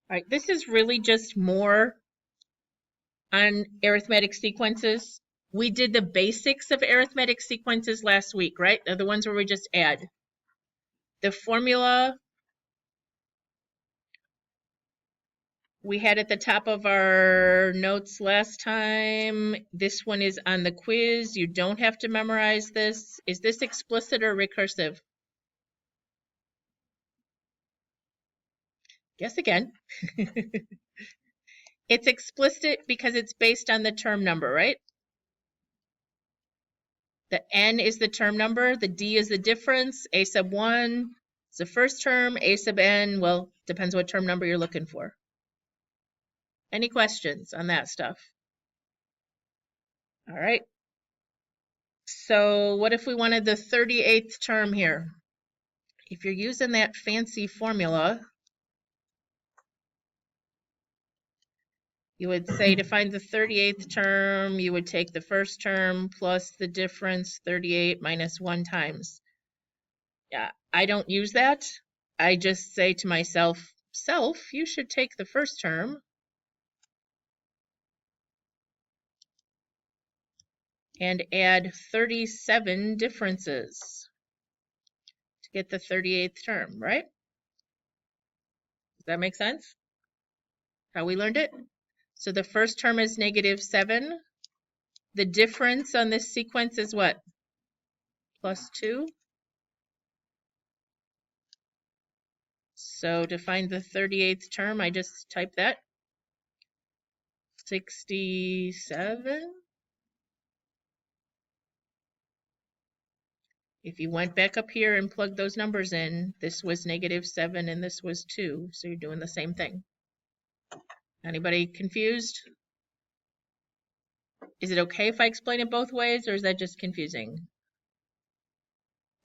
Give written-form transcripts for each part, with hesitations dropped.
All right, this is really just more on arithmetic sequences. We did the basics of arithmetic sequences last week, right? They're the ones where we just add. The formula we had at the top of our notes last time. This one is on the quiz. You don't have to memorize this. Is this explicit or recursive? Guess again. It's explicit because it's based on the term number, right? The n is the term number, the d is the difference, a sub 1 is the first term, a sub n, well, depends what term number you're looking for. Any questions on that stuff? All right. So what if we wanted the 38th term here? If you're using that fancy formula, you would say to find the 38th term, you would take the first term plus the difference, 38 minus 1 times. Yeah, I don't use that. I just say to myself, you should take the first term and add 37 differences to get the 38th term, right? Does that make sense? How we learned it? So the first term is -7. The difference on this sequence is what? +2. So to find the 38th term, I just type that. 67. If you went back up here and plugged those numbers in, this was -7 and this was 2. So you're doing the same thing. Anybody confused? Is it okay if I explain it both ways, or is that just confusing?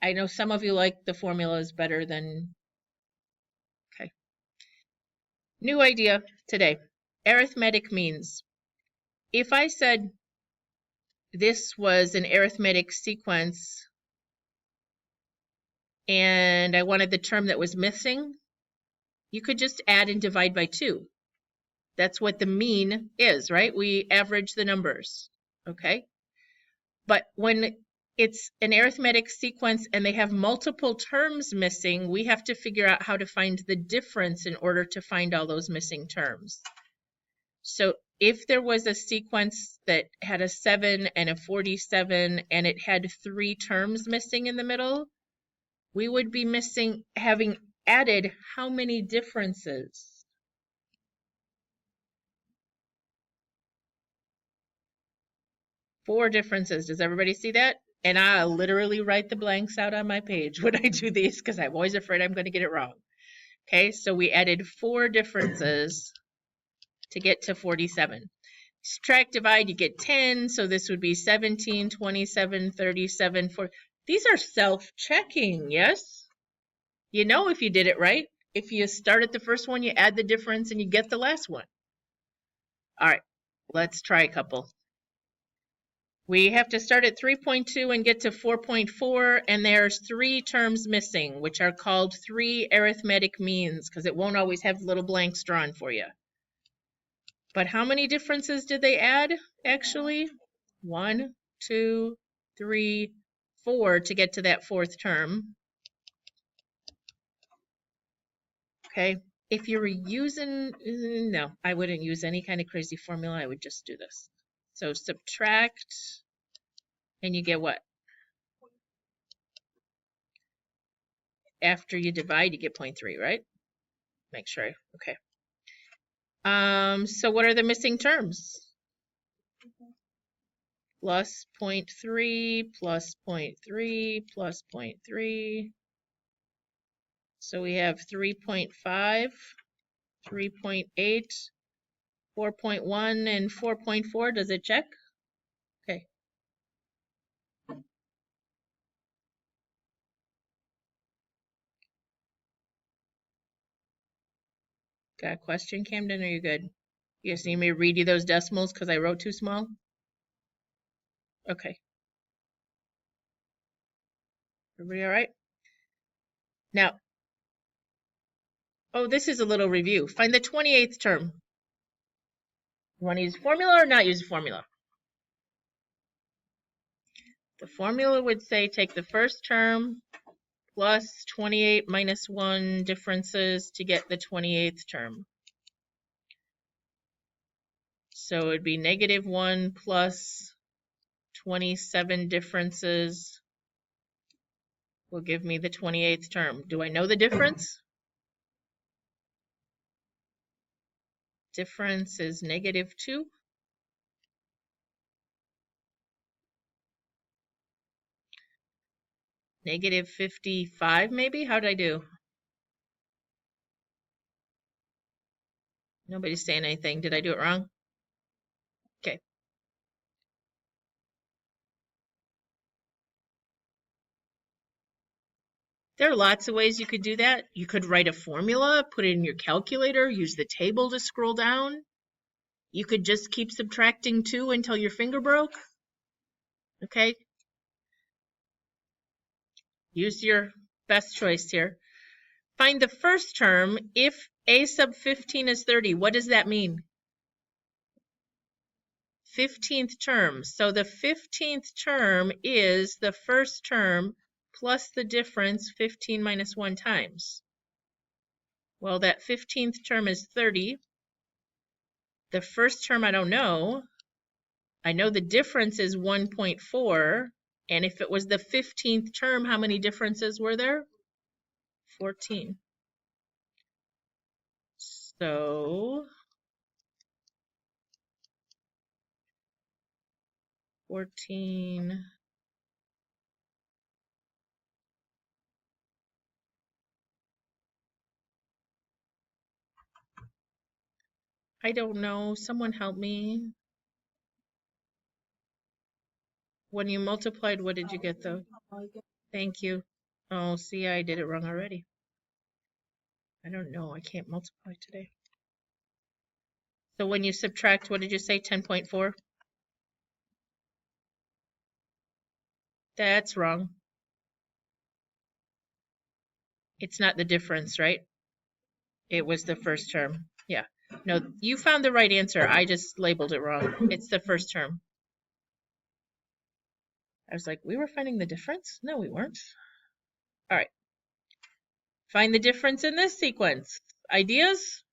I know some of you like the formulas better than... Okay. New idea today. Arithmetic means. If I said this was an arithmetic sequence and I wanted the term that was missing, you could just add and divide by 2. That's what the mean is, right? We average the numbers, okay? But when it's an arithmetic sequence and they have multiple terms missing, we have to figure out how to find the difference in order to find all those missing terms. So if there was a sequence that had a 7 and a 47 and it had 3 terms missing in the middle, we would be having added how many differences? 4 differences. Does everybody see that? And I literally write the blanks out on my page when I do these because I'm always afraid I'm going to get it wrong. Okay, so we added 4 differences to get to 47. Subtract, divide, you get 10. So this would be 17, 27, 37, 40. These are self-checking, yes? You know if you did it right. If you start at the first one, you add the difference and you get the last one. All right, let's try a couple. We have to start at 3.2 and get to 4.4, and there's 3 terms missing, which are called 3 arithmetic means, because it won't always have little blanks drawn for you. But how many differences did they add, actually? 1, 2, 3, 4 to get to that 4th term. Okay, if you were using, no, I wouldn't use any kind of crazy formula. I would just do this. So subtract, and you get what? After you divide, you get 0.3, right? Make sure, okay. So what are the missing terms? Plus 0.3, plus 0.3, plus 0.3. So we have 3.5, 3.8, 4.1, and 4.4. Does it check? Okay. Got a question, Camden? Are you good? You just need me to read you those decimals because I wrote too small? Okay. Everybody all right? Now, Oh, this is a little review. Find the 28th term. You want to use formula or not use formula? The formula would say take the first term plus 28 minus 1 differences to get the 28th term. So it would be -1 plus 27 differences will give me the 28th term. Do I know the difference? Difference is -2. -55 maybe? How did I do? Nobody's saying anything. Did I do it wrong? Okay. There are lots of ways you could do that. You could write a formula, put it in your calculator, use the table to scroll down. You could just keep subtracting 2 until your finger broke. Okay? Use your best choice here. Find the first term. If a sub 15 is 30, what does that mean? 15th term. So the 15th term is the first term plus the difference 15 minus 1 times. Well, that 15th term is 30. The first term I don't know. I know the difference is 1.4. And if it was the 15th term, how many differences were there? 14. So 14. I don't know. Someone help me. When you multiplied, what did you get though? Thank you. Oh, see, I did it wrong already. I don't know. I can't multiply today. So when you subtract, what did you say? 10.4? That's wrong. It's not the difference, right? It was the first term. Yeah. No, you found the right answer. I just labeled it wrong. It's the first term. I was like, we were finding the difference? No, we weren't. All right. Find the difference in this sequence. Ideas?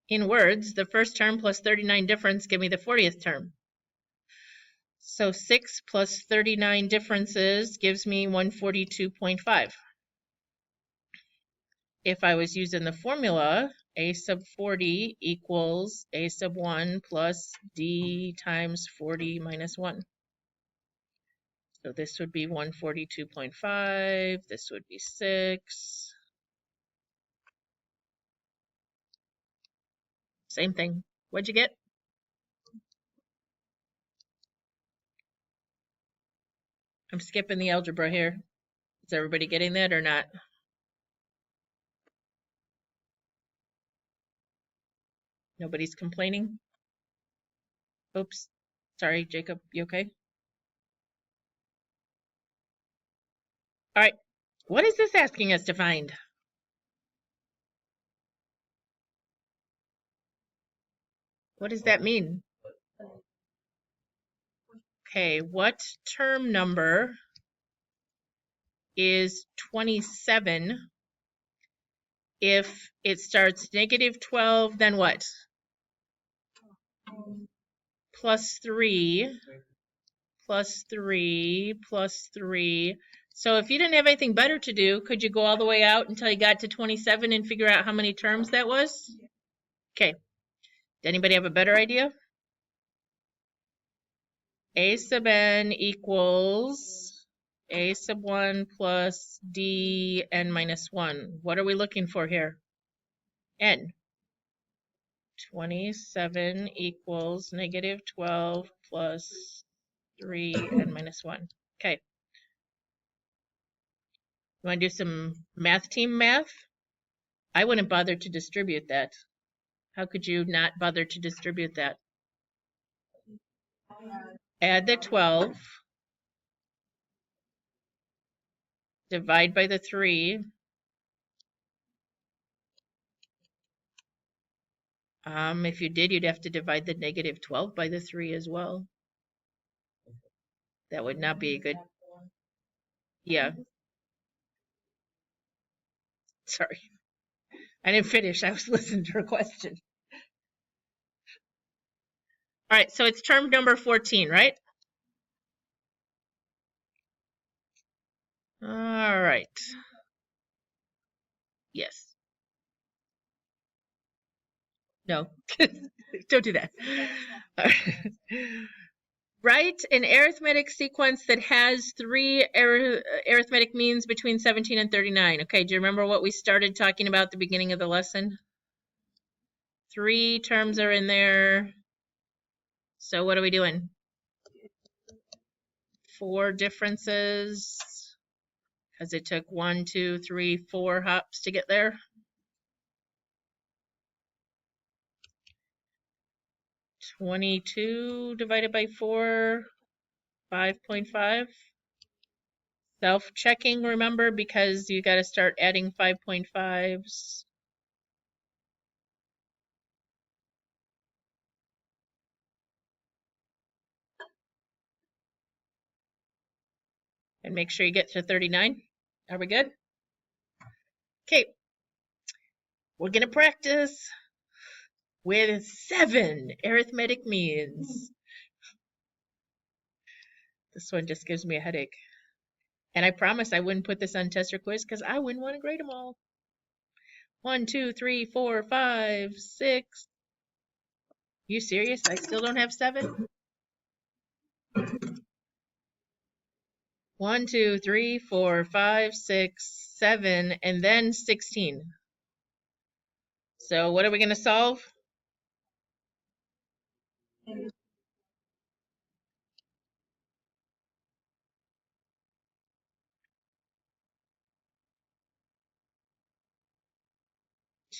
In words, the first term plus 39 difference give me the 40th term. So 6 plus 39 differences gives me 142.5. If I was using the formula, a sub 40 equals a sub 1 plus d times 40 minus 1. So this would be 142.5. This would be 6. Same thing. What'd you get? I'm skipping the algebra here. Is everybody getting that or not? Nobody's complaining? Oops. Sorry, Jacob. You okay? All right. What is this asking us to find? What does that mean? Okay, what term number is 27 if it starts -12, then what? Plus 3, plus 3, plus 3. So if you didn't have anything better to do, could you go all the way out until you got to 27 and figure out how many terms that was? Okay. Did anybody have a better idea? A sub n equals a sub 1 plus d n minus 1. What are we looking for here? N. 27 equals -12 plus 3 n minus 1. Okay. You want to do some math team math? I wouldn't bother to distribute that. How could you not bother to distribute that? Add the 12. Divide by the 3. If you did, you'd have to divide the negative 12 by the 3 as well. That would not be a good. Yeah. Sorry. I didn't finish. I was listening to her question. All right, so it's term number 14, right? All right. Yes. No. Don't do that. Write an arithmetic sequence that has 3 arithmetic means between 17 and 39. Okay, do you remember what we started talking about at the beginning of the lesson? 3 terms are in there. So what are we doing? 4 differences. Because it took 1, 2, 3, 4 hops to get there. 22 divided by 4, 5.5. Self-checking, remember, because you got to start adding 5.5s. And make sure you get to 39. Are we good? Okay. We're going to practice with 7 arithmetic means. This one just gives me a headache. And I promised I wouldn't put this on test or quiz because I wouldn't want to grade them all. 1, 2, 3, 4, 5, 6. You serious? I still don't have 7? 1, 2, 3, 4, 5, 6, 7, and then 16. So what are we going to solve?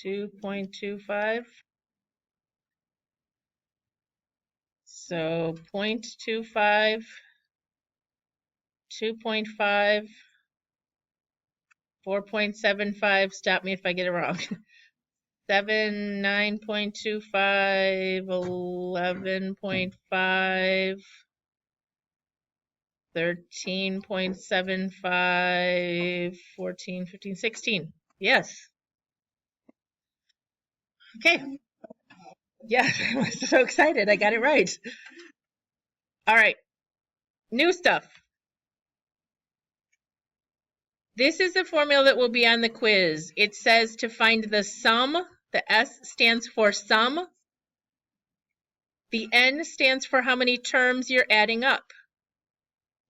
.25. So 0.25, 2.5, 4.75. Stop me if I get it wrong. 7, 9.25, 11.5, 13.75, 14, 15, 16. Yes. Okay. Yeah, I was so excited. I got it right. All right. New stuff. This is the formula that will be on the quiz. It says to find the sum. The S stands for sum. The N stands for how many terms you're adding up.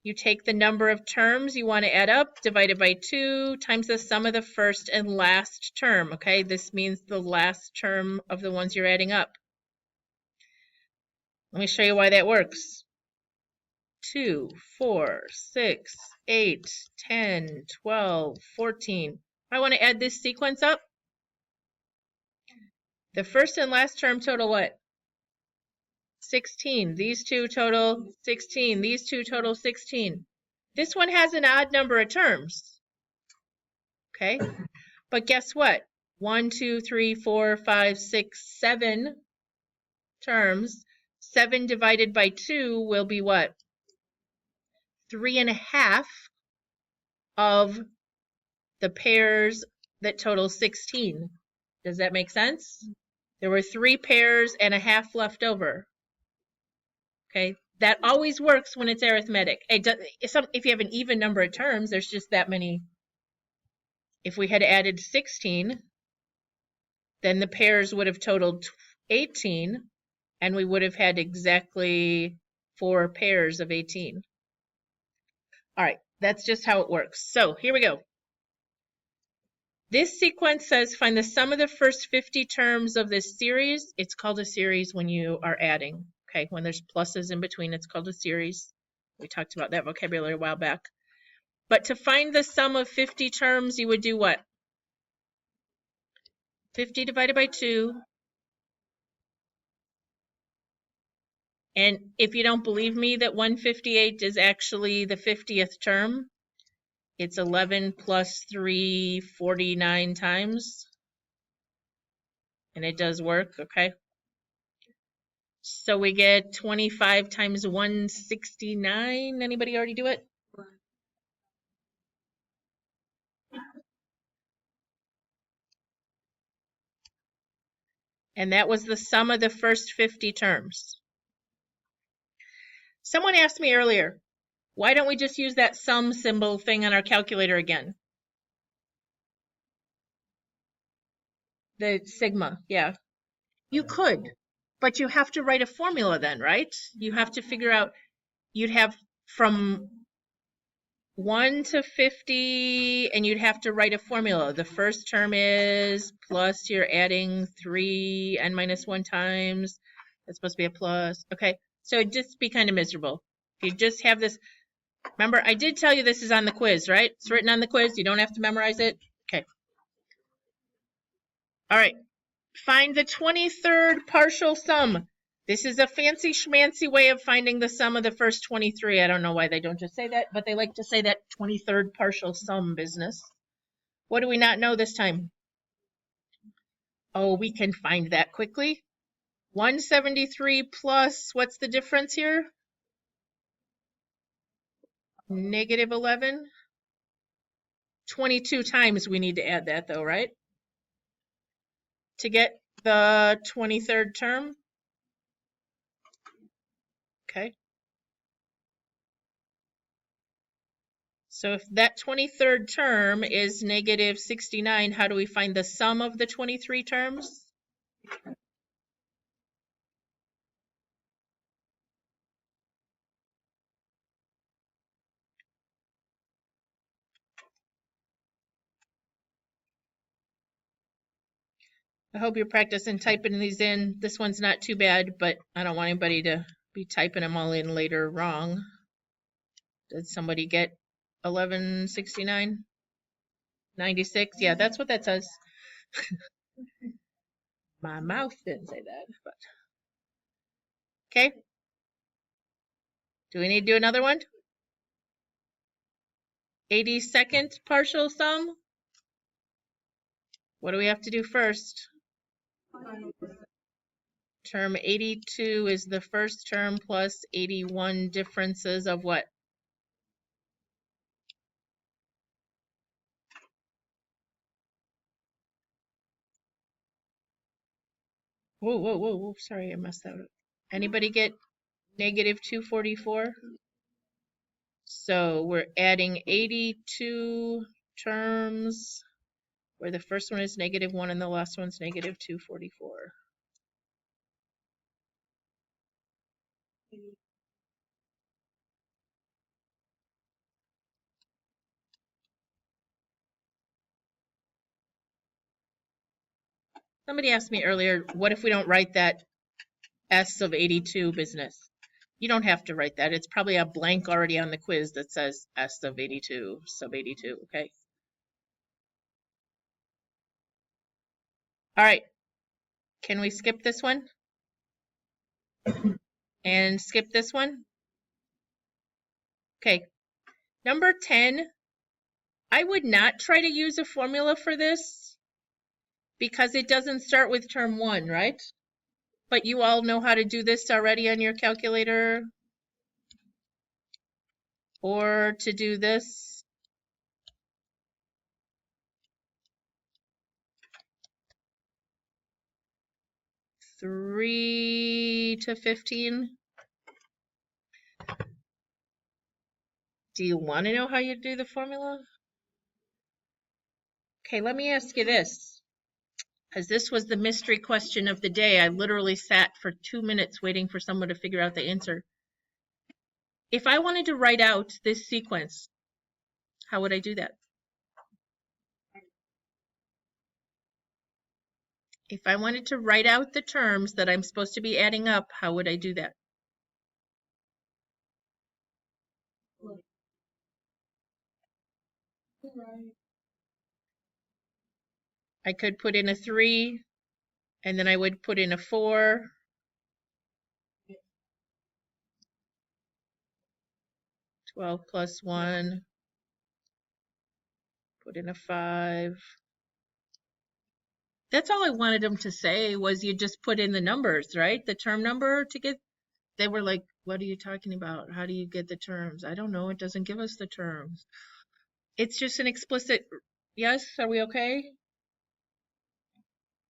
You take the number of terms you want to add up, divided by 2, times the sum of the first and last term, okay? This means the last term of the ones you're adding up. Let me show you why that works. 2, 4, 6, 8, 10, 12, 14. I want to add this sequence up. The first and last term total what? 16. These two total 16. These two total 16. This one has an odd number of terms. Okay? But guess what? 1, 2, 3, 4, 5, 6, 7 terms. 7 divided by 2 will be what? 3.5 of the pairs that total 16. Does that make sense? There were 3 pairs and a half left over. Okay, that always works when it's arithmetic. If you have an even number of terms, there's just that many. If we had added 16, then the pairs would have totaled 18, and we would have had exactly 4 pairs of 18. All right, that's just how it works. So here we go. This sequence says find the sum of the first 50 terms of this series. It's called a series when you are adding. Okay, when there's pluses in between, it's called a series. We talked about that vocabulary a while back. But to find the sum of 50 terms, you would do what? 50 divided by 2. And if you don't believe me that 158 is actually the 50th term, it's 11 plus 3, 49 times. And it does work, okay? So we get 25 times 169. Anybody already do it? And that was the sum of the first 50 terms. Someone asked me earlier, why don't we just use that sum symbol thing on our calculator again? The sigma, yeah. You could, but you have to write a formula then, right? You have to figure out, you'd have from 1 to 50, and you'd have to write a formula. The first term is plus, you're adding 3 n minus 1 times. That's supposed to be a plus. Okay, so it'd just be kind of miserable. If you just have this, remember, I did tell you this is on the quiz, right? It's written on the quiz. You don't have to memorize it. Okay. All right. Find the 23rd partial sum. This is a fancy schmancy way of finding the sum of the first 23. I don't know why they don't just say that, but they like to say that 23rd partial sum business. What do we not know this time? Oh, we can find that quickly. 173 plus, what's the difference here? Negative 11. 22 times we need to add that though, right? To get the 23rd term. Okay. So if that 23rd term is negative 69, how do we find the sum of the 23 terms? I hope you're practicing typing these in. This one's not too bad, but I don't want anybody to be typing them all in later wrong. Did somebody get 1169? 96? Yeah, that's what that says. My mouth didn't say that, but okay. Do we need to do another one? 82nd partial sum. What do we have to do first? Term 82 is the first term plus 81 differences of what? Whoa, whoa, whoa, whoa, sorry, I messed that up. Anybody get negative 244? So we're adding 82 terms where the first one is negative 1 and the last one's negative 244. Somebody asked me earlier, what if we don't write that S of 82 business? You don't have to write that. It's probably a blank already on the quiz that says S of 82, sub 82, okay? All right, can we skip this one? And skip this one? Okay, number 10, I would not try to use a formula for this because it doesn't start with term 1, right? But you all know how to do this already on your calculator. Or to do this. Three to 15. Do you want to know how you do the formula? Okay, let me ask you this. Because this was the mystery question of the day. I literally sat for 2 minutes waiting for someone to figure out the answer. If I wanted to write out this sequence, how would I do that? If I wanted to write out the terms that I'm supposed to be adding up, how would I do that? I could put in a 3, and then I would put in a 4. Twelve plus 1. Put in a 5. That's all I wanted them to say was you just put in the numbers, right? The term number to get. They were like, what are you talking about? How do you get the terms? I don't know. It doesn't give us the terms. It's just an explicit. Yes, are we okay?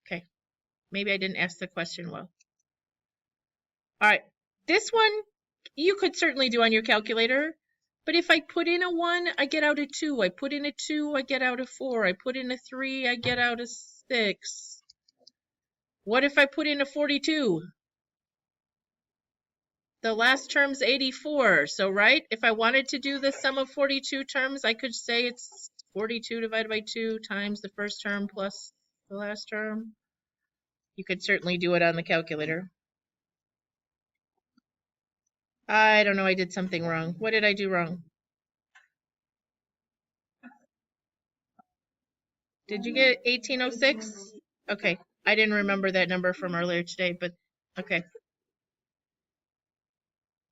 Okay. Maybe I didn't ask the question well. All right. This one you could certainly do on your calculator. But if I put in a 1, I get out a 2. I put in a 2, I get out a 4. I put in a 3, I get out a 6. What if I put in a 42? The last term's 84. So, right, if I wanted to do the sum of 42 terms, I could say it's 42 divided by 2 times the first term plus the last term. You could certainly do it on the calculator. I don't know, I did something wrong. What did I do wrong? Did you get 1806? Okay, I didn't remember that number from earlier today, but okay.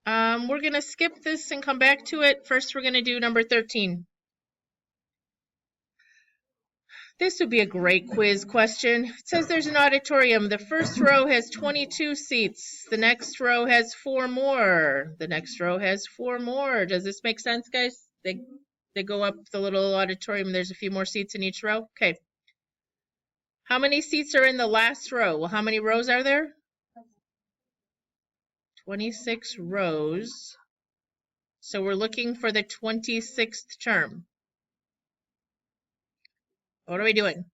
We're going to skip this and come back to it. First, we're going to do number 13. This would be a great quiz question. It says there's an auditorium. The first row has 22 seats. The next row has 4 more. The next row has 4 more. Does this make sense, guys? They go up the little auditorium. There's a few more seats in each row. Okay. How many seats are in the last row? Well, how many rows are there? 26 rows. So we're looking for the 26th term. What are we doing?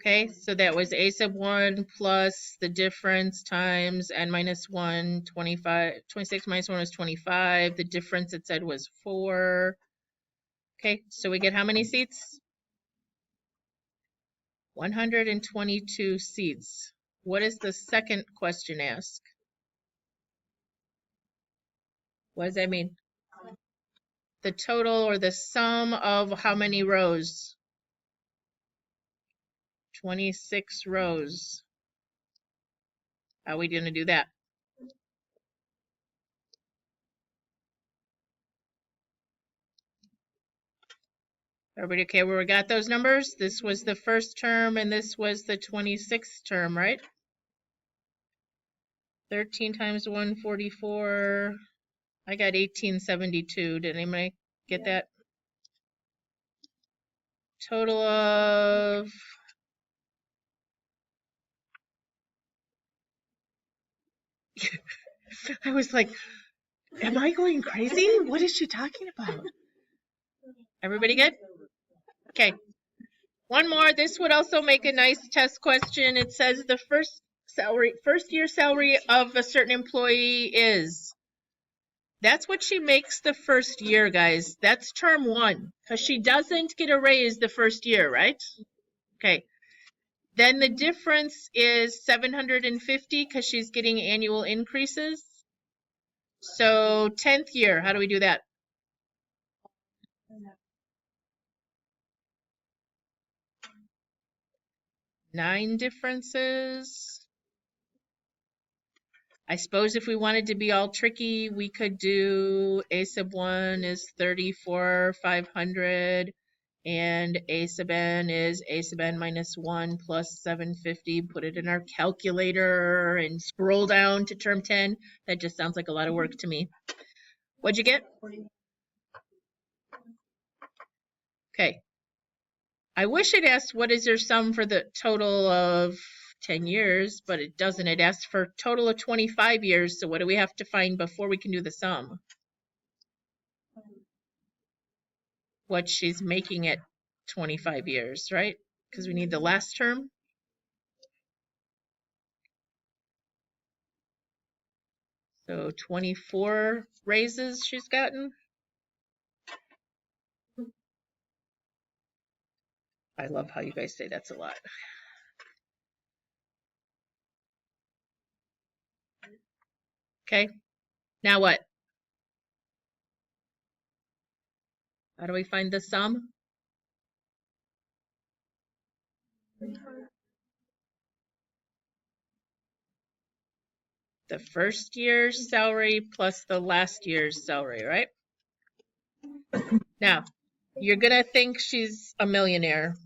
Okay, so that was a sub 1 plus the difference times n minus 1, 25, 26 minus 1 was 25. The difference it said was 4. Okay, so we get how many seats? 122 seats. What does the second question ask? What does that mean? The total or the sum of how many rows? 26 rows. How are we going to do that? Everybody okay where we got those numbers? This was the first term and this was the 26th term, right? 13 times 144. I got 1872. Did anybody get that? Total of I was like, am I going crazy? What is she talking about? Everybody good? Okay. One more. This would also make a nice test question. It says the first year salary of a certain employee is. That's what she makes the first year, guys. That's term 1, because she doesn't get a raise the first year, right? Okay. Then the difference is 750 because she's getting annual increases. So 10th year, how do we do that? Nine differences. I suppose if we wanted to be all tricky, we could do a sub 1 is 34,500 and a sub n is a sub n minus 1 plus 750. Put it in our calculator and scroll down to term 10. That just sounds like a lot of work to me. What'd you get? Okay. I wish it asked what is your sum for the total of 10 years, but it doesn't. It asks for total of 25 years. So what do we have to find before we can do the sum? What she's making at 25 years, right? Because we need the last term. So 24 raises she's gotten. I love how you guys say that's a lot. Okay, Now what? How do we find the sum? The first year's salary plus the last year's salary, right? Now, you're gonna think she's a millionaire.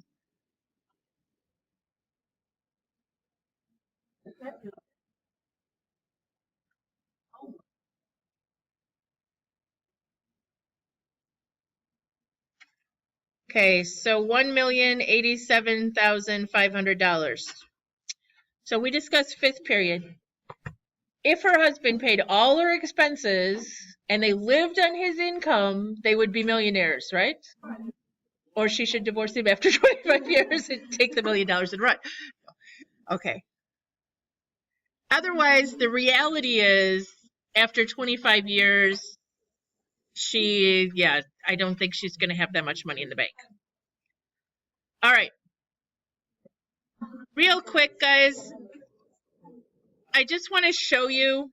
Okay, so $1,087,500. So we discussed fifth period. If her husband paid all her expenses and they lived on his income, they would be millionaires, right? Or she should divorce him after 25 years and take the $1 million and run. Okay. Otherwise, the reality is after 25 years, I don't think she's going to have that much money in the bank. All right. Real quick, guys, I just want to show you.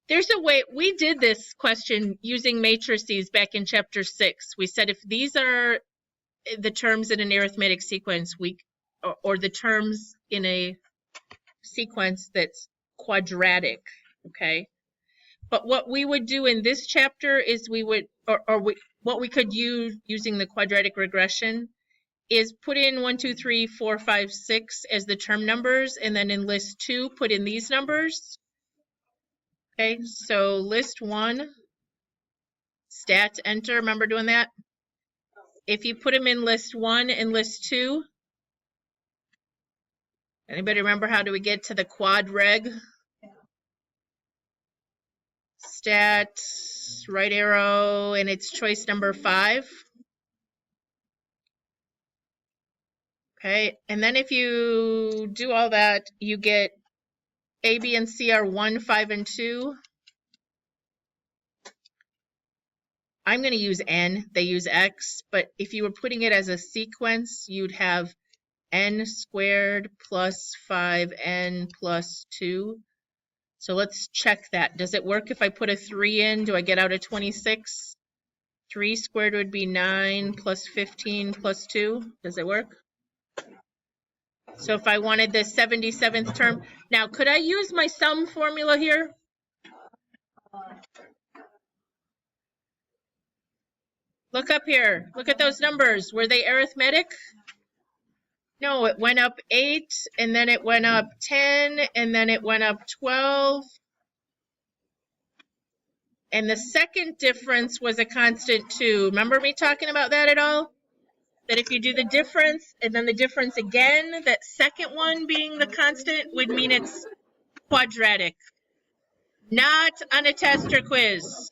There's a way, we did this question using matrices back in chapter 6. We said if these are the terms in an arithmetic sequence, or the terms in a sequence that's quadratic, okay? But what we would do in this chapter is what we could use using the quadratic regression is put in 1, 2, 3, 4, 5, 6 as the term numbers, and then in list 2, put in these numbers. Okay, so list 1, stats, enter, remember doing that? If you put them in list 1 and list 2, anybody remember how do we get to the quad reg? Stat, right arrow, and it's choice number 5. Okay, and then if you do all that, you get A, B, and C are 1, 5, and 2. I'm going to use N, they use X, but if you were putting it as a sequence, you'd have N squared plus 5N plus 2. So let's check that. Does it work if I put a 3 in? Do I get out a 26? 3 squared would be 9 plus 15 plus 2. Does it work? So if I wanted the 77th term, now could I use my sum formula here? Look up here. Look at those numbers. Were they arithmetic? No, it went up 8, and then it went up 10, and then it went up 12. And the second difference was a constant 2. Remember me talking about that at all? That if you do the difference and then the difference again, that second one being the constant would mean it's quadratic. Not on a test or quiz.